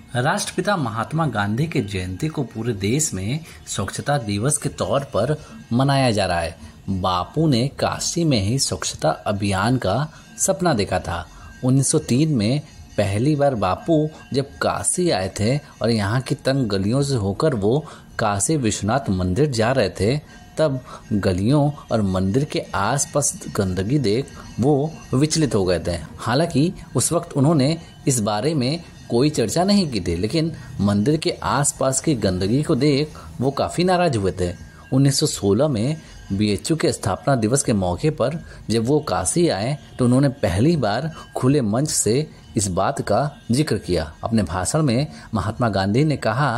राष्ट्रपिता महात्मा गांधी की जयंती को पूरे देश में स्वच्छता दिवस के तौर पर मनाया जा रहा है। बापू ने काशी में ही स्वच्छता अभियान का सपना देखा था। 1903 में पहली बार बापू जब काशी आए थे और यहाँ की तंग गलियों से होकर वो काशी विश्वनाथ मंदिर जा रहे थे, तब गलियों और मंदिर के आसपास गंदगी देख वो विचलित हो गए थे। हालांकि उस वक्त उन्होंने इस बारे में कोई चर्चा नहीं की थी, लेकिन मंदिर के आसपास की गंदगी को देख वो काफ़ी नाराज हुए थे। 1916 में बीएचयू के स्थापना दिवस के मौके पर जब वो काशी आए तो उन्होंने पहली बार खुले मंच से इस बात का जिक्र किया। अपने भाषण में महात्मा गांधी ने कहा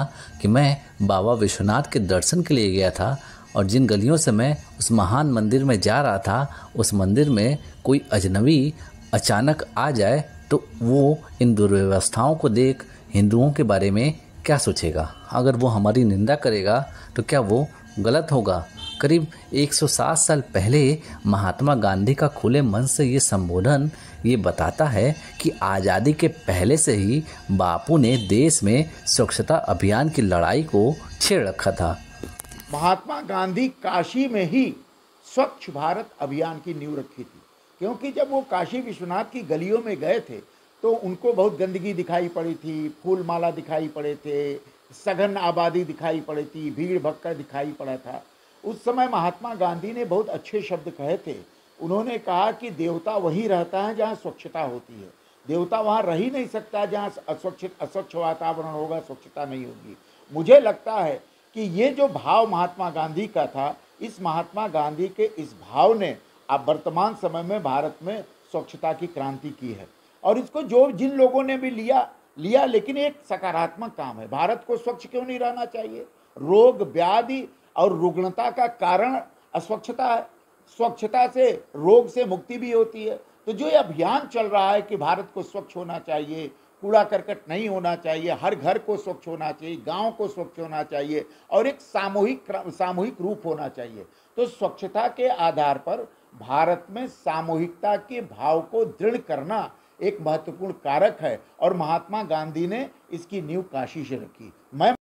कि मैं बाबा विश्वनाथ के दर्शन के लिए गया था और जिन गलियों से मैं उस महान मंदिर में जा रहा था, उस मंदिर में कोई अजनबी अचानक आ जाए तो वो इन दुर्व्यवस्थाओं को देख हिंदुओं के बारे में क्या सोचेगा। अगर वो हमारी निंदा करेगा तो क्या वो गलत होगा। करीब 107 साल पहले महात्मा गांधी का खुले मन से ये संबोधन ये बताता है कि आज़ादी के पहले से ही बापू ने देश में स्वच्छता अभियान की लड़ाई को छेड़ रखा था। महात्मा गांधी काशी में ही स्वच्छ भारत अभियान की नींव रखी थी, क्योंकि जब वो काशी विश्वनाथ की गलियों में गए थे तो उनको बहुत गंदगी दिखाई पड़ी थी, फूल माला दिखाई पड़े थे, सघन आबादी दिखाई पड़ी थी, भीड़ भक्कड़ दिखाई पड़ा था। उस समय महात्मा गांधी ने बहुत अच्छे शब्द कहे थे। उन्होंने कहा कि देवता वहीं रहता है जहाँ स्वच्छता होती है, देवता वहाँ रह ही नहीं सकता जहाँ अस्वच्छ वातावरण होगा, स्वच्छता नहीं होगी। मुझे लगता है कि ये जो भाव महात्मा गांधी का था, इस महात्मा गांधी के इस भाव ने अब वर्तमान समय में भारत में स्वच्छता की क्रांति की है। और इसको जिन लोगों ने भी लिया, लेकिन एक सकारात्मक काम है। भारत को स्वच्छ क्यों नहीं रहना चाहिए? रोग व्याधि और रुग्णता का कारण अस्वच्छता है। स्वच्छता से रोग से मुक्ति भी होती है। तो जो ये अभियान चल रहा है कि भारत को स्वच्छ होना चाहिए, कूड़ा करकट नहीं होना चाहिए, हर घर को स्वच्छ होना चाहिए, गांव को स्वच्छ होना चाहिए और एक सामूहिक रूप होना चाहिए, तो स्वच्छता के आधार पर भारत में सामूहिकता के भाव को दृढ़ करना एक महत्वपूर्ण कारक है और महात्मा गांधी ने इसकी नींव काशी से रखी। मैं